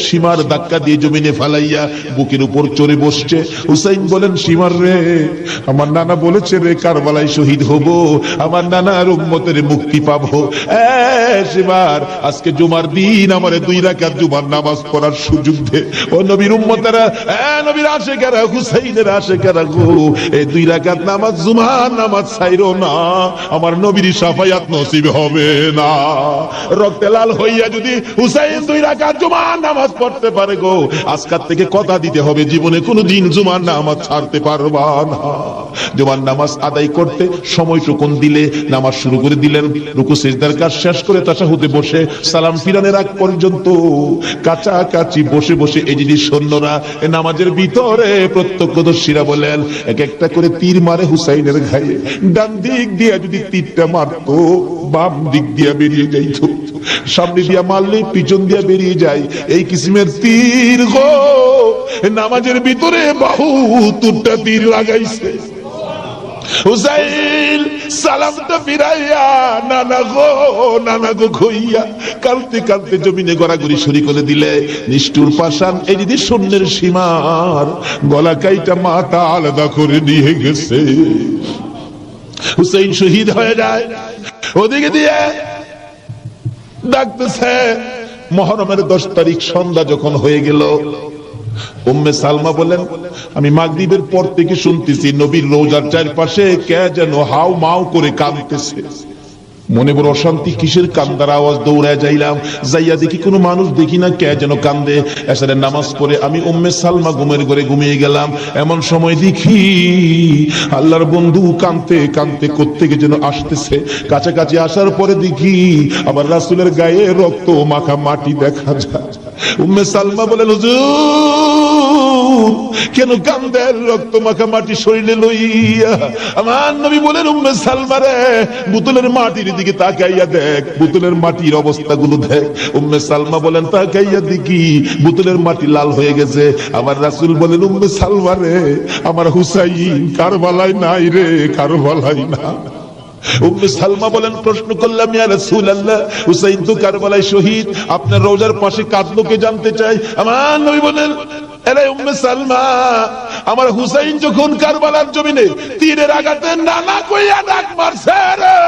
সীমার ধাক্কা দিয়ে জমিনে ফালাইয়া বুকের উপর চড়ে বসছে। হুসাইন বলেন, সীমার রে, আমার নানা বলেছে রে কারবালায় শহীদ হব, আমার নানার উম্মতের মুক্তি পাবো। সীমার, আজকে জুমার দিন আমারে 2 রাকাত জুমার নামাজ পড়ার সুযোগ দে। ও নবীর উম্মতেরা, নবীর আশিকেরা, হুসাইনের আশিকেরা গো, এই 2 রাকাত নামাজ জুমার নামাজ ছাইরো না, আমার নবীর শাফায়াত নসিব হবে না। রক্তে লাল হইয়া যদি হুসাইন 2 রাকাত জুমার নামাজ পড়তে পারে গো, আজকাল থেকে কথা দিতে হবে জীবনে কোনদিন জুমার নামাজ ছাড়তে পারবা না। জুমার নামাজ আদায় করতে সময়টুকুন দিলে নামাজ শুরু করে দিলেন। রুকু সিজদার কাজ শেষ করে তাশাহুদে বসে সালাম ফিরানোর আগ পর্যন্ত কাছাকাছি বসে বসে এই জিনিস সৈন্যরা নামাজের ভিতরে প্রত্যক্ষদর্শীরা বলেন, এক একটা করে তীর মারে হুসাইনের গায়ে। ডান দিক দিয়ে যদি তীরটা মারতো, বাম দিক দিয়ে বেরিয়ে যাইত, সামনে দিয়া মারলে পিছন দিয়া বেরিয়ে যায়। এই কিসিমের তীর গো, নামাজের ভিতরে বাহুতুরটা তীর লাগাইছে। হুসাইন সালামটা ফিরাইয়া নানা গো কইয়া কালতে কালতে জমিনে গড়াগড়ি শুরু করে দিলে। নিষ্ঠুর পাষাণ এই যদি সৈন্যের সীমার গলা কাইটা মাথা আলাদা করে নিয়ে গেছে। হুসাইন শহীদ হয়ে যায়। ওদিকে দিয়ে ডাকতেছে। মুহররমের 10 তারিখ সন্ধ্যা যখন হয়ে গেল, উম্মে সালমা বলেন, আমি মাগরিবের পর থেকে শুনতেছি নবীর রওজার চারপাশে কে যেন হাউ মাউ করে কাঁদতেছে। মনে বড় অশান্তি, কিসের কান্দার আওয়াজ? দৌড়ায় যাইলাম, যাইয়া দেখি কোনো মানুষ দেখি না, কে যেন কান্দে। এশারের নামাজ পড়ে আমি উম্মে সালমা ঘুমের ঘরে ঘুমিয়ে গেলাম। এমন সময় দেখি আল্লাহর বন্ধু কাঁদতে কাঁদতে কোত্থেকে যেন আসতেছে। কাছাকাছি আসার পরে দেখি আবার রাসূলের গায়ে রক্ত মাখা মাটি দেখা যায়। উম্মে সালমা বলেন, হুজুর কেন কান্দেন রক্ত মাখা মাটি শরীরে লইয়া? আমার নবী বলেন, উম্মে সালমা রে, বোতলের মাটির দিকে তাকাইয়া দেখ, বোতলের মাটির অবস্থাগুলো দেখ। উম্মে সালমা বলেন, তাকাইয়া দেখি বোতলের মাটি লাল হয়ে গেছে। আমার রাসূল বলেন, উম্মে সালমা রে, আমার হুসাইন কারবালায় নাই রে, কারবালায় না। উম্মে সালমা বলেন, প্রশ্ন করলাম, ইয়া রাসূলুল্লাহ, হুসাইন তো কারবালায় শহীদ, আপনার রওজার পাশে কাঁদলো কে জানতে চাই। আমার নবী বলেন, আরে উম্মে সালমা, আমার হুসাইন যখন কারবালার জমিনে তীরের আঘাতে নানা কইয়া ডাক মারছে রে,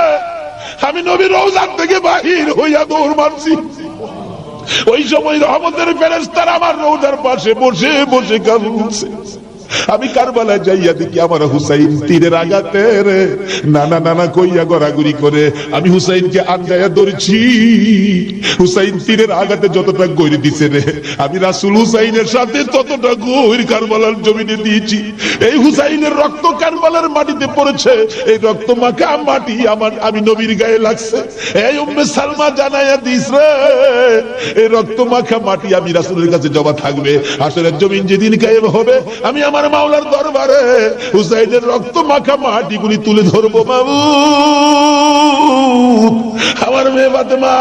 আমি নবীর রওজার থেকে বাহির হইয়া দৌড় মারছি। ওই সময় রহমতের ফেরেশতারা আমার রওজার পাশে বসে বসে কাঁদছে। আমি কারবালায় যাইয়া দেখি আমার হুসাইন তীরের আঘাতে রে নানা নানা কইয়া গড়াগড়ি করে। আমি হুসাইনকে আন্দায়া ধরছি। হুসাইন তীরের আঘাতে যতটা গড়ি দিছে রে, আমি রাসূল হুসাইনের সাথে ততটা গড়ি কারবালার জমিনে দিয়েছি। এই হুসাইনের রক্ত কারবালার মাটিতে পড়েছে, এই রক্ত মাখা মাটি আমি নবীর গায়ে লাগছে। এই উম্মে সালমা জানাইয়া দিস রে, এই রক্ত মাখা মাটি আমি রাসূলের কাছে জমা থাকবে। আসলে জমিন যেদিন গায়েব হবে, আমি আমার মাওলার দরবারে হুসাইনের রক্ত মাখা মাটিগুলি তুলে ধরবো। মাবুদ, আমার মেয়ে ফাতেমা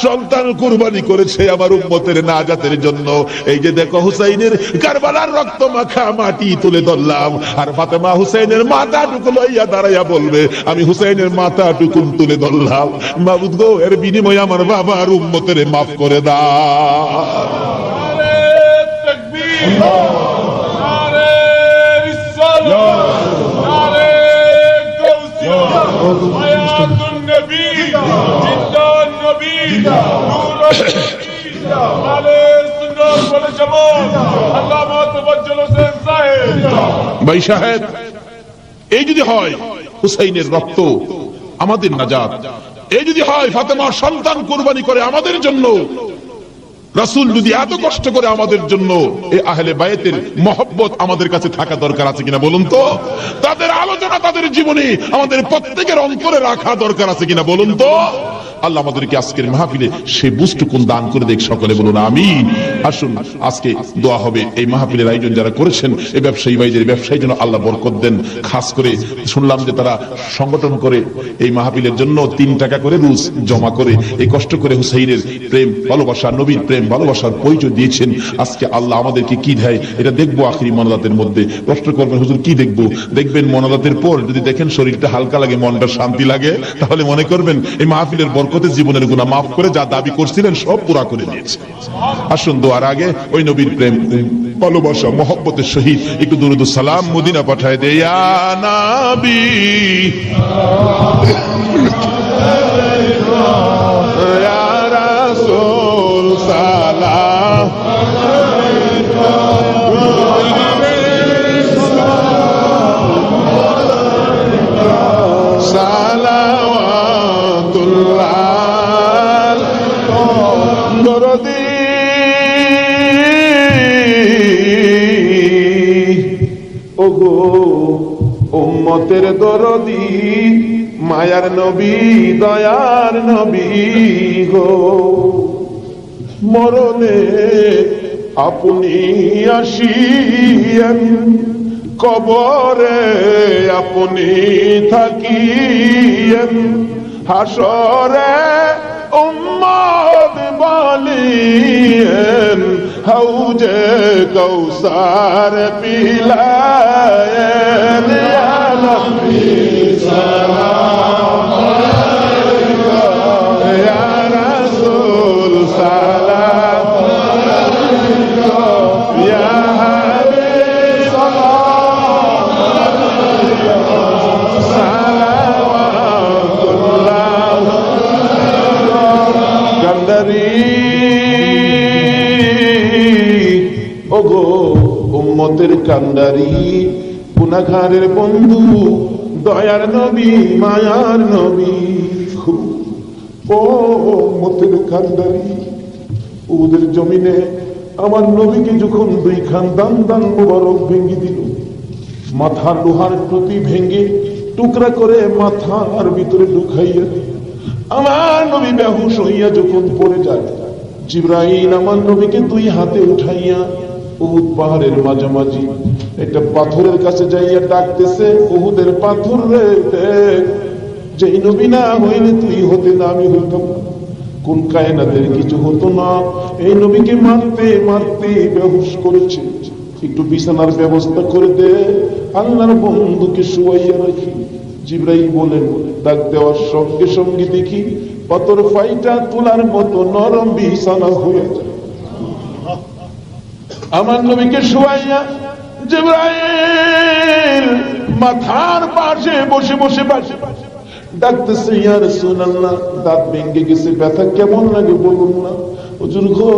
সন্তান কুরবানি করেছে আমার উম্মতের নাজাতের জন্য। এই যে দেখো হুসাইনের কারবালার রক্ত মাখা মাটি তুলে ধরলাম, আর ফাতেমা হুসাইনের মাথাটুকু লইয়া দাঁড়াইয়া বলবে, আমি হুসাইনের মাথাটুকু তুলে ধরলাম। মাবুদ গো, এর বিনিময়ে আমার বাবার উম্মতের মাফ করে দাও। ভাই সাহেব, এই যদি হয় হুসাইনের রক্ত আমাদের নাজাত, এই যদি হয় ফাতেমার সন্তান কুরবানি করে আমাদের জন্য, রাসূল যদি এত কষ্ট করে আমাদের জন্য, এই আহলে বায়তের মহব্বত আমাদের কাছে থাকা দরকার আছে কিনা বলুন তো? তাদের আলোচনা তাদের জীবনে আমাদের প্রত্যেকের অন্তরে রাখা দরকার আছে কিনা বলুন তো? আল্লাহ আমাদেরকে আজকের মাহফিলে সেই বুঝটুকুন দান করে দেখ, সকলে বলুন আমিন। আসুন আজকে দোয়া হবে। এই মাহফিলের আয়োজন যারা করেছেন, এই ব্যবসায়ী ভাইদের ব্যবসায়ী যেন আল্লাহ বরকত দেন। খাস করে শুনলাম যে তারা সংগঠন করে এই মাহফিলের জন্য 3 টাকা করে রুজ জমা করে এই কষ্ট করে হুসাইনের প্রেম ভালোবাসা, নবীর প্রেম ভালোবাসার পরিচয় দিয়েছেন। আজকে আল্লাহ আমাদেরকে কি দেয় এটা দেখবো আখিরি মোনাজাতের মধ্যে। প্রশ্ন করবেন, হুজুর কি দেখবো? দেখবেন মোনাজাতের পর যদি দেখেন শরীরটা হালকা লাগে, মনটা শান্তি লাগে, তাহলে মনে করবেন এই মাহফিলের বরকতে জীবনের গুনাহ মাফ করে যা দাবি করছিলেন সব পুরা করে দিয়েছে। আসুন দোয়া দোয়ার আগে ওই নবীর প্রেম ভালোবাসা মহব্বতের সহিত একটু দুরুদ ও সালাম মদিনা পাঠায় দে ইয়া নবী ইয়া রাসূল সালাম উম্মতের দরদি মায়ার নবী দয়ার নবী গো মরণে আপনি আসিয়েন কবরে আপনি থাকিয়েন হাসরে উম্মত বলিয়েন হাউজে কৌসার পিলায়েন ইয়া নবী সালাম আলাইকা ইয়া রাসূল সালাম আলাইকা ইয়া হাবিব সালাম আলাইকা সালাওয়াতুল্লাহ কান্দারি ওগো উম্মতের কান্দারি গুনাহগারের বন্ধু দয়ার নবী মায়ার নবী ও উম্মতের কান্দারি ওদের জমিনে আমার নবীকে যখন দুই খান দান দান মুবারক ভেঙে দিল মাথা লোহার টুপি ভেঙে টুকরা করে মাথার ভিতরে ঢুকাইয়া আমার নবী বেহুশ হইয়া যখন পড়ে যায় জিবরাইল আমার নবীকে দুই হাতে উঠাইয়া উহুদ পাহাড়ের মাঝামাঝি একটা পাথরের কাছে যাইয়া ডাকতেছে উহুদের পাথর রে দেখ যেই নবী না হইলে তুই হতে না আমি হইতাম না কোন কায়নাতের কিছু হতো না এই নবীকে মারতে মারতে বেহুশ করেছে একটু বিছানার ব্যবস্থা করে দে আল্লাহর বন্ধুকে শুয়াইয়া রাখি জিবরাইল বলেন ডাক দেওয়ার সঙ্গে সঙ্গে দেখি পাথর ফাইটা তুলার মতো নরম বিছানা হয়ে যায় আমার নবীকে শুয়াইয়া জিবরাইল মাথার পাশে বসে বসে ডাকতেছে ইয়া রাসূলুল্লাহ দাঁত ভেঙে গেছে ব্যথা কেমন লাগে বলুন না হুজুর গো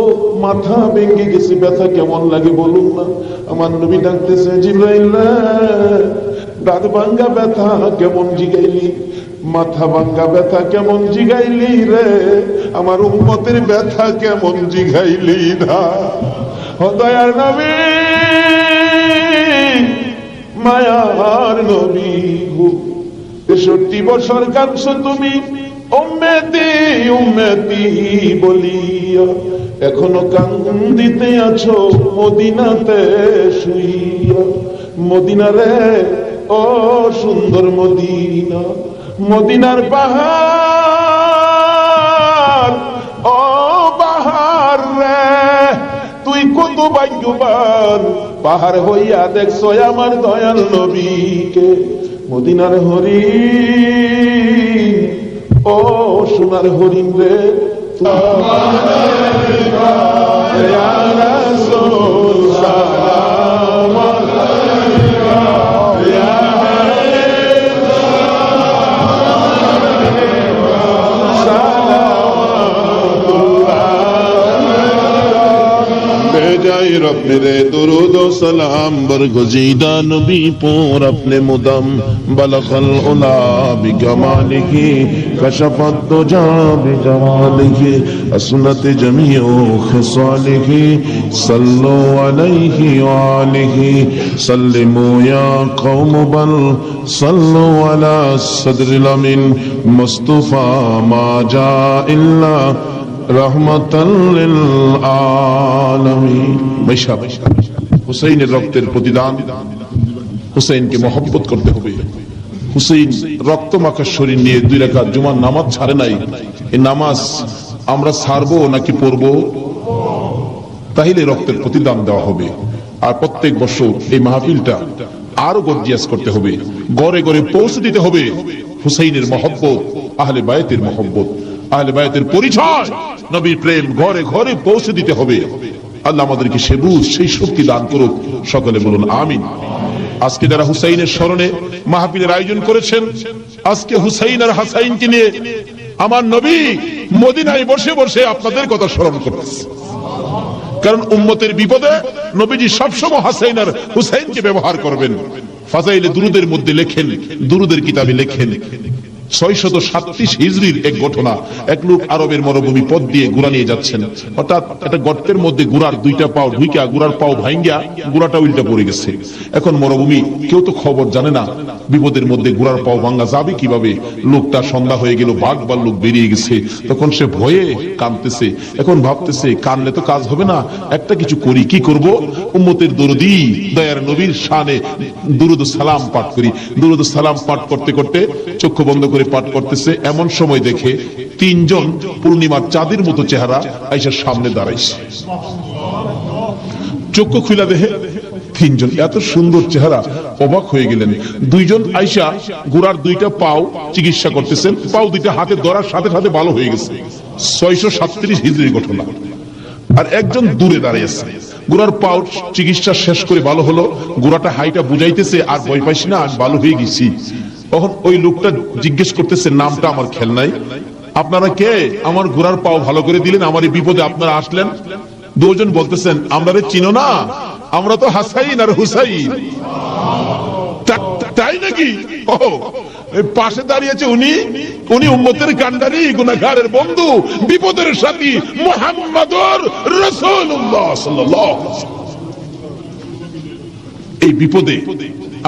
মাথা ভেঙে গেছে ব্যথা কেমন লাগে বলুন না আমার নবী ডাকতেছে জিবরাইল দাঁত ভাঙ্গা ব্যথা কেমন জিগাইলি মাথা ভাঙ্গা ব্যথা কেমন জিগাইলি রে আমার উম্মতের ব্যথা কেমন জিগাইলি না ও দয়ার নবী মায়ার নবী 63 বছর কাঁদছো তুমি উম্মতি উম্মতি বলিয়া এখনো কান্দিতে আছো মদিনাতে শুইয়া মদিনা রে ও সুন্দর মদিনা মদিনার পাহাড় ও পাহাড় রে তুই কত ভাগ্যবান পাহাড় হইয়া দেখছো আমার দয়াল নবীকে মদিনার হরিণ ও সোনার হরিণ রে ইয়া রাসূল সালাম আলাইকা ইয়া जाए रब मेरे दुरूद व सलाम बरगुज़ीदा नबी पर अपने मुदम बलगल उला बिकमालिही कशफत दुजा बिजमालिही असनत जमीउ खिसालिही सल्लु अलैहि व आलिही सल्लिमु या कौम बल सल्लु अला सदरिल अमीन मुस्तफा मा जा इल्ला रहमतल लिल आलमीन। হুসাইনের রক্তের প্রতিদান হুসাইনকে মহব্বত করতে হবে। হুসাইন রক্ত মাখা শরীর নিয়ে 2 রাকাত জুমার নামাজ ছাড়ে নাই। এই নামাজ আমরা ছাড়বো নাকি পড়বো? তাহলে রক্তের প্রতিদান দেওয়া হবে। আর প্রত্যেক বছর এই মাহফিলটা আরো গর্জিয়াস করতে হবে, ঘরে ঘরে পৌঁছে দিতে হবে হুসাইনের মহব্বত, আহলে বায়তের মহব্বত, আহলে বায়তের পরিচয়, নবীর প্রেম ঘরে ঘরে পৌঁছে দিতে হবে। আল্লাহ আমাদেরকে সে বুঝ সেই শক্তি দান করুক, সকলে বলুন আমিন। আজকে যারা হুসাইনের স্মরণে মাহফিলের আয়োজন করেছেন, আজকে হুসাইন আর হাসাইনকে নিয়ে আমার নবী মদিনায় বসে বসে আপনাদের কথা স্মরণ করতেছে। কারণ উম্মতের বিপদে নবীজি সবসময় হাসাইন আর হুসাইনকে ব্যবহার করবেন। ফাজাইলে দুরুদের মধ্যে লেখেন, দুরুদের কিতাবে লেখেন 637 হিজরির এক ঘটনা। এক লোক আরবের মরুভূমি পথ দিয়ে ঘোড়া নিয়ে যাচ্ছেন, হঠাৎ একটা গর্তের মধ্যে ঘোড়ার দুইটা পাও ঢুইকা ঘোড়ার পাও ভাঙ্গিয়া ঘোড়াটা উল্টা পড়ে গেছে। এখন মরুভূমি, কেউ তো খবর জানে না, বিপদের মধ্যে ঘোড়ার পাও ভাঙ্গা যাবে কিভাবে। লোকটা সন্ধ্যা হয়ে গেল, বাঘ ভাল্লুক বেরিয়ে গেছে, তখন সে ভয়ে কাঁদতেছে। এখন ভাবতেছে কানলে তো কাজ হবে না, একটা কিছু করি, কি করব? উম্মতের দরদি দয়ার নবীর শানে দুরুদ সালাম পাঠ করি। দুরুদ সালাম পাঠ করতে করতে চক্ষু বন্ধ করে পাঠ করতেছে, এমন সময় দেখে তিনজন পূর্ণিমার চাঁদের মতো চেহারা আয়েশার সামনে দাঁড়াইছে। চক্ষু খুলে দেখে তিনজন এত সুন্দর চেহারা, অবাক হয়ে গেলেন। দুইজন আয়েশা ঘোড়ার দুইটা পাও চিকিৎসা করতেছেন, পাও দুইটা হাতে ধরার সাথে সাথে ভালো হয়ে গেছে। 637 হিজরির ঘটনা। আর একজন দূরে দাঁড়িয়েছে, ঘোড়ার পাও চিকিৎসা শেষ করে ভালো হলো, ঘোড়াটা হাইটা বুঝাইতেছে আর ভয় পাইছি না, আমি ভালো হয়ে গেছি। তখন ওই লোকটা জিজ্ঞেস করতেছে, নামটা আমার খেয়াল নাই, আপনারা কে? আমার ঘোড়ার পাও ভালো করে দিলেন, আমার এই বিপদে আপনারা আসলেন। দুজন বলতেছেন, আমরা চিনো না, আমরা তো হাসাইন আর হুসাইন। তাই নাকি? ও পাশে দাঁড়িয়েছে উনি, উনি উম্মতের কান্ডারি, গুনাহগারের বন্ধু, বিপদের সাথী মুহাম্মদুর রাসূলুল্লাহ সাল্লাল্লাহু আলাইহি ওয়াসাল্লাম। এই বিপদে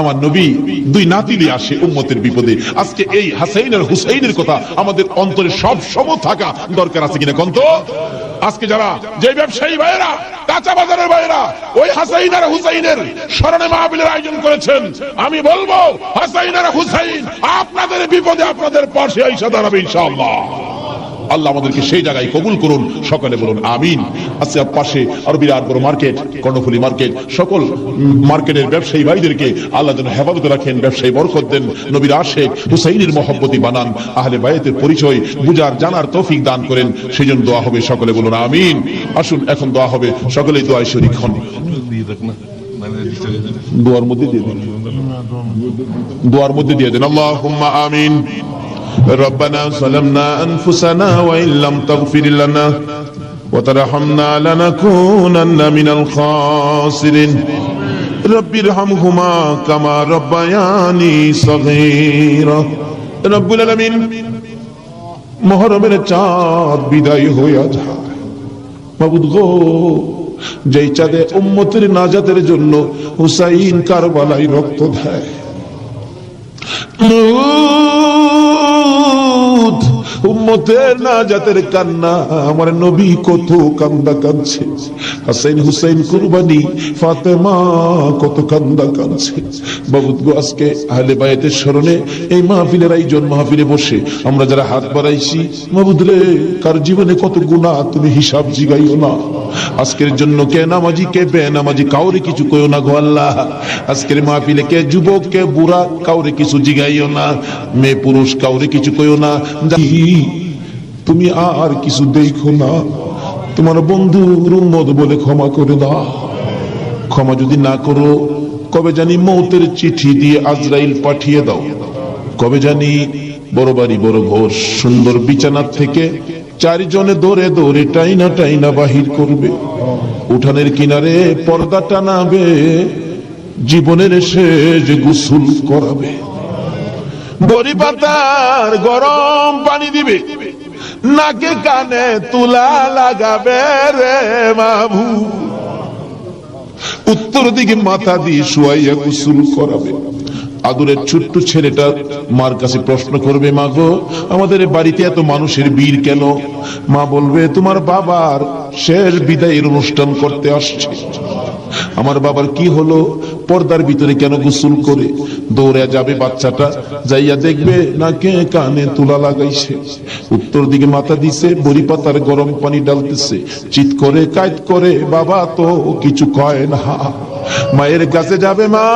আমার নবী দুই নাতিলি আসে উম্মতের বিপদে। আজকে এই হাসাইন আর হুসাইনের কথা আমাদের অন্তরে সব সময় থাকা দরকার আছে কিনা কন্ত? আজকে যারা যে ব্যবসায়ী ভাইয়েরা, কাঁচা বাজারের ভাইয়েরা ওই হাসাইন আর হুসাইনের স্মরণে মাহফিলের আয়োজন করেছেন, আমি বলবো হাসাইন আর হুসাইন আপনাদের বিপদে আপনাদের পাশে আইসা দাঁড়াবে ইনশাআল্লাহ। আল্লাহ আমাদেরকে সেই জায়গায় কবুল করুন, সকলে বলুন আমিন। আজকে পাশে আরো বিরাট বড় মার্কেট, কর্ণফুলী মার্কেট, সকল মার্কেটের ব্যবসায়ী ভাইদেরকে আল্লাহ যেন হেফাজতে রাখেন, ব্যবসায়ী বরকত দেন, নবীর আশিক হুসাইনের মহব্বতী বানান, আহলে বায়াতের পরিচয় বুঝার জানার তৌফিক দান করেন, সেই জন্য দোয়া হবে, সকলে বলুন আমিন। আসুন এখন দোয়া হবে, সকলেই দোয়ায় শরীক হন। দোয়ার মধ্যে দিয়ে দেন, দোয়ার মধ্যে দিয়ে দেন, আল্লাহুম্মা আমিন। ربنا ظلمنا أنفسنا وإن لم تغفر لنا وترحمنا لنكونن من الخاسرين رب ارحمهما كما ربياني صغيرا رب العالمين মুহররমের চাঁদ বিদায় হইয়া যায়, মাবুদ গো, যেই চাঁদে উম্মতের নাজাতের জন্য হুসাইন কারবালায় রক্ত দেয়, উম্মতের নাজাতের কান্না আমার নবী কত কান্দা কাঁদছে, হাসাইন হুসাইন কুরবানি ফাতেমা কত কান্দা কাঁদছে। বাবুদ গো, আজকে আহলে বায়াতের স্মরণে এই মাহফিলের আয়োজন, মাহফিলে বসে আমরা যারা হাত বাড়াইছি, মাবুদ রে, কার জীবনে কত গুনাহ তুমি হিসাব জিগাইও না। আজকের জন্য কে নামাজি কে বেনামাজি কাউরে কিছু কইও না গো আল্লাহ। আজকের মাহফিলে কে যুবক কে বুড়া কাউরে কিছু জিগাইও না, মেয়ে পুরুষ কাউরে কিছু কইও না। তুমি আর কিছু দেখো না, তোমার বন্ধুর উম্মত বলে ক্ষমা করে দাও। ক্ষমা যদি না করো, কবে জানি মৌতের চিঠি দিয়ে আজরাইল পাঠিয়ে দাও, কবে জানি বড় বাড়ি বড় ঘর সুন্দর বিছানা থেকে চারজনে দৌড়ে দৌড়ে টাইনা টাইনা বাহির করবে, উঠানের কিনারে পর্দা টানাবে, জীবনের শেষ গোসল করাবে, বড়ি পাতার গরম পানি দিবে, নাকে কানে তুলা লাগাবে রে মাবু, উত্তর দিকে মাথা দিয়ে শুয়াইয়া গোসল করাবে। আদরের ছোট্ট ছেলেটা মার কাছে প্রশ্ন করবে, মা গো, আমাদের বাড়িতে এত মানুষের ভিড় কেন? মা বলবে, তোমার বাবার শেষ বিদায়ের অনুষ্ঠান করতে আসছে। আমার বাবার কি হলো? পর্দার ভিতরে কেন গোসল করে? দৌড়ে যাবে বাচ্চাটা, যাইয়া দেখবে নাকে কানে তুলা লাগাইছে, উত্তর দিকে মাথা দিছে, বড়ি পাতার গরম পানি ডালতেছে, চিৎ করে কাইত করে, বাবা তো কিছু কয় না। মায়ের কাছে যাবে, মা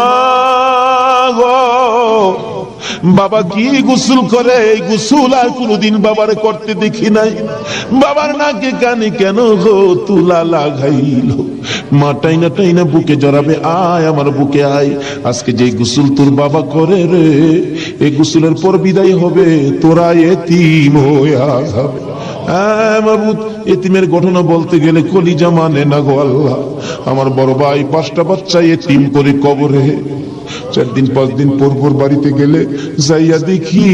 গো, বাবা কি গোসল করে, এই গোসল আর কোনদিন বাবার করতে দেখি নাই। বাবার নাকে কানে কেন গো তুলা লাগাইল? মা টাইনা টাইনা বুকে জড়াবে, আয় আমার বুকে আয়। আজকে যে গোসল তোর বাবা করে রে, এই গোসলের পর বিদায় হবে, তোরা এতিম হইয়া যাবে। মাবুদ, এতিমের ঘটনা বলতে গেলে কলিজা মানে না গো আল্লাহ। আমার বড় ভাই 5টা বাচ্চা এতিম করে কবরে। 4 দিন 5 দিন পর বাড়িতে গেলে যাইয়া দেখি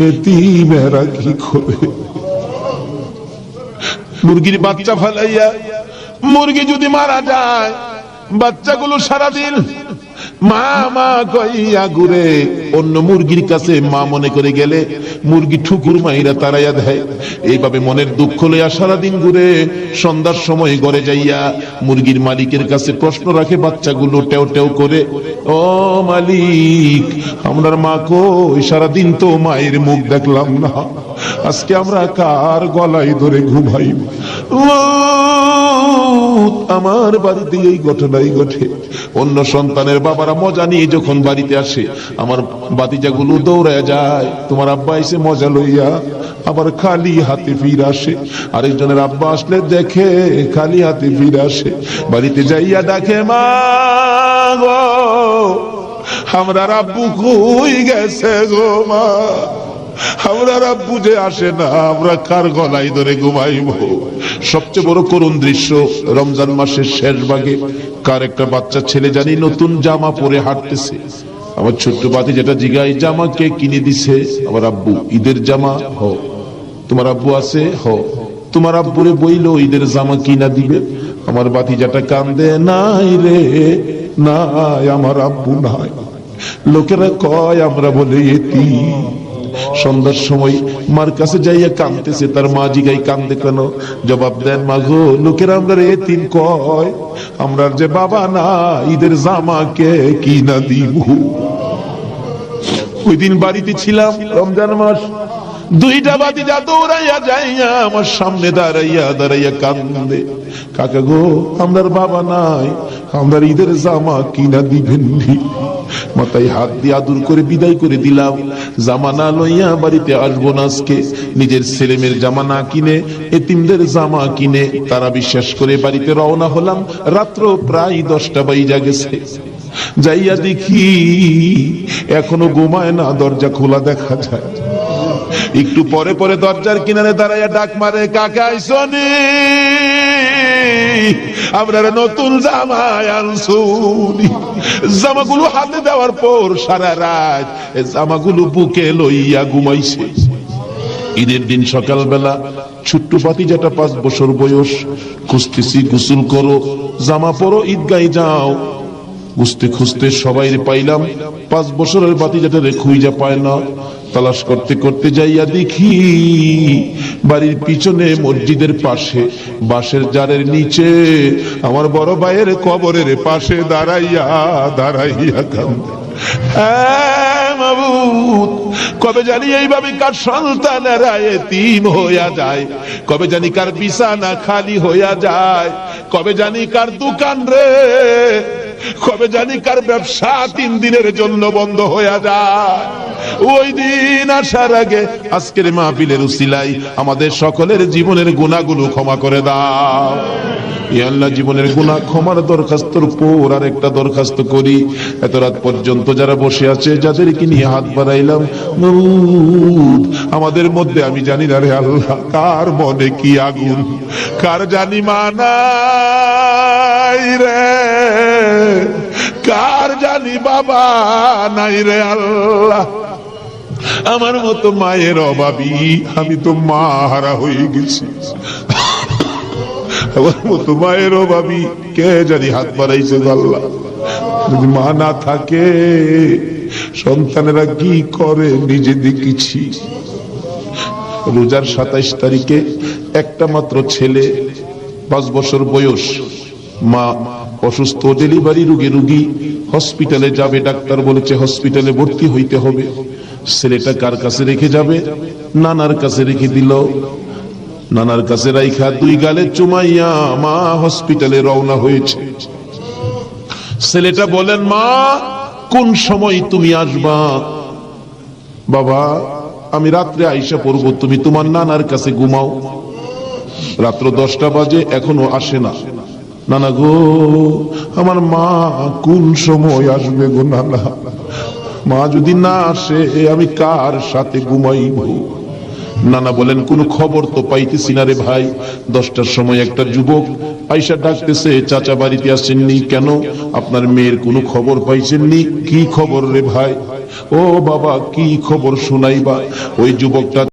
এতিমেরা কি করে। মুরগির বাচ্চা ফেলাইয়া, মুরগি যদি মারা যায়, বাচ্চাগুলো সারাদিন মা মা কইয়া ঘুরে। অন্য মুরগির কাছে মা মনে করে গেলে মুরগি ঠুকুর মাইরা তাড়াইয়া দেয়। এইভাবে মনের দুঃখ লইয়া সারাদিন ঘুরে। সন্ধ্যার সময় ঘরে যাইয়া মুরগির মালিকের কাছে প্রশ্ন রাখে বাচ্চাগুলো টেও টেও করে, ও মালিক, আমরার মা কই? সারাদিন তো মায়ের মুখ দেখলাম না, আজকে আমরা কার গলায় ধরে ঘুমাইব? আমার বাড়িতে এই ঘটনাই ঘটে। অন্য সন্তানের বাবারা মজা নিয়ে যখন বাড়িতে আসে, আমার বাতিজাগুলো দৌড়ায় যায়, তোমার আব্বা এসে মজা লইয়া আবার খালি হাতে ফিরে আসে। আরেকজনের আব্বা আসলে দেখে খালি হাতে ফিরে আসে। বাড়িতে যাইয়া ডাকে, মা গো, আমরা আব্বু কই গেছে গো মা? আমরা আব্বু যে আসে না, আমরা কার গলায় ধরে ঘুমাইব? সবচেয়ে বড় করুণ দৃশ্য, রমজান মাসের শেষ ভাগে কার একটা বাচ্চা ছেলে জানি নতুন জামা পরে হাঁটতেছে। আমার ছোট্ট বাতি যেটা জিগাই, জামা কে কিনে দিছে? আমার আব্বু। ঈদের জামা? হ। তোমার আব্বু আছে? হ। তোমার আব্বুরে বইলো ঈদের জামা কিনা দিবে। আমার বাতি যেটা কান্দে, নাই রে নাই, আমার আব্বু নাই। লোকেরা কয় আমরা বলে এতিম। সন্ধ্যার সময় মার কাছে যাইয়া কাঁদতেছে, তার মা জিগাই কান্দে কেন? জবাব দেন, মা গো, লোকেরা আমরা এতিম কয়, আমরা যে বাবা না, ঈদের জামা কে কিনা দিব? ওই দিন বাড়িতে ছিলাম, রমজান মাস। 2টা বাতিজা দৌড়াইয়া যাইয়া আমার সামনে দাঁড়াইয়া দাঁড়াইয়া কান্দে, কাকা গো, আমরার বাবা নাই, আমরা ঈদের জামা কিনা দিবেন? মাথায় হাত দিয়ে আদর করে বিদায় করে দিলাম। জামা না লইয়া বাড়িতে আসবো না আজকে। নিজের ছেলেমেয়ের জামা না কিনে এতিমদের জামা কিনে তারা বিশ্বাস করে বাড়িতে রওনা হলাম। রাত্র প্রায় 10টা বাজে গেছে। যাইয়া দেখি এখনো ঘুমায় না, দরজা খোলা দেখা যায়। একটু পরে পরে দরজার কিনারে দাঁড়াইয়া ডাক মারে, কাকা আইসনি? আমরা নতুন জামা আনছুনি। জামাগুলো হাতে দেওয়ার পর সারা রাত জামাগুলো বুকে লইয়া ঘুমাইছে। ঈদের দিন সকালবেলা ছোট্ট ভাতিজাটা 5 বছর বয়স, খুঁজতেছি, গোসল করো, জামা পরো, ঈদগায় যাও। খুঁজতে খুঁজতে সবাই পাইলাম, 5 বছরের ভাতিজাটারে খুঁজা পায় না। তালাশ করতে করতে যাইয়া দেখি বাড়ির পিছনে মসজিদের পাশে বাঁশের জারের নিচে আমার বড় ভাইয়ের কবরের পাশে দাঁড়াইয়া দাঁড়াইয়া কান্দে। মাবুদ, কবে জানি এইভাবে কার সন্তানেরা এতিম হইয়া যায়, কবে জানি কার বিছানা খালি হইয়া যায়, কবে জানি কার দোকান রে, কবে জানি কার ব্যবসা 3 দিনের জন্য বন্ধ হইয়া যায়। ওই দিন আসার আগে আজকের মাহফিলের উসিলায় আমাদের সকলের জীবনের গুনাহগুলো ক্ষমা করে দাও। ইয়া আল্লাহ, জীবনের গুনাহ ক্ষমার দরখাস্তর পর আর একটা দরখাস্ত করি। এত রাত পর্যন্ত যারা বসে আছে, যাদেরকে নিয়ে হাত বাড়াইলাম, আমাদের মধ্যে আমি জানি না রে আল্লাহ, কার মনে কি আগুন, কার জানি মানাই রে, কার জানি বাবা নাই রে আল্লাহ। আমার মতো মায়ের অভাবী, আমি তো মা হারা হয়ে গেছি। আমার মতো মায়ের অভাবী কে জানি হাত বাড়াইছে আল্লাহ। যদি মা না থাকে সন্তানেরা কি করে নিজে দেখেছি। রোজার 27 তারিখে একটা মাত্র ছেলে, 5 বছর বয়স, মা অসুস্থ, ডেলিভারি রোগী, হসপিটালে যাবে, ডাক্তার বলেছে হসপিটালে ভর্তি হইতে হবে। ছেলেটা কার কাছে রেখে যাবে? নানার কাছে রেখে দিল। নানার কাছে রাইখা 2 গালে চুমাইয়া মা হসপিটালে রওনা হয়েছে। ছেলেটা বলেন, মা কোন সময় তুমি আসবা? বাবা আমি রাত্রে আইসা পড়বো, তুমি তোমার নানার কাছে ঘুমাও। রাত্র 10টা বাজে, এখনো আসে না। নানা গো, আমার মা কোন সময় আসবে গো নানা? মা যদি না আসে আমি কার সাথে ঘুমাইব? নানা বলেন কোনো খবর তো পাইতেছি না রে ভাই। 10টার সময় একটা যুবক আইসা ডাকতেছে, চাচা বাড়িতে আসেননি কেন? আপনার মেয়ের কোনো খবর পাইছেননি? কি খবর রে ভাই? ও বাবা কি খবর শোনাইবা? ওই যুবকটা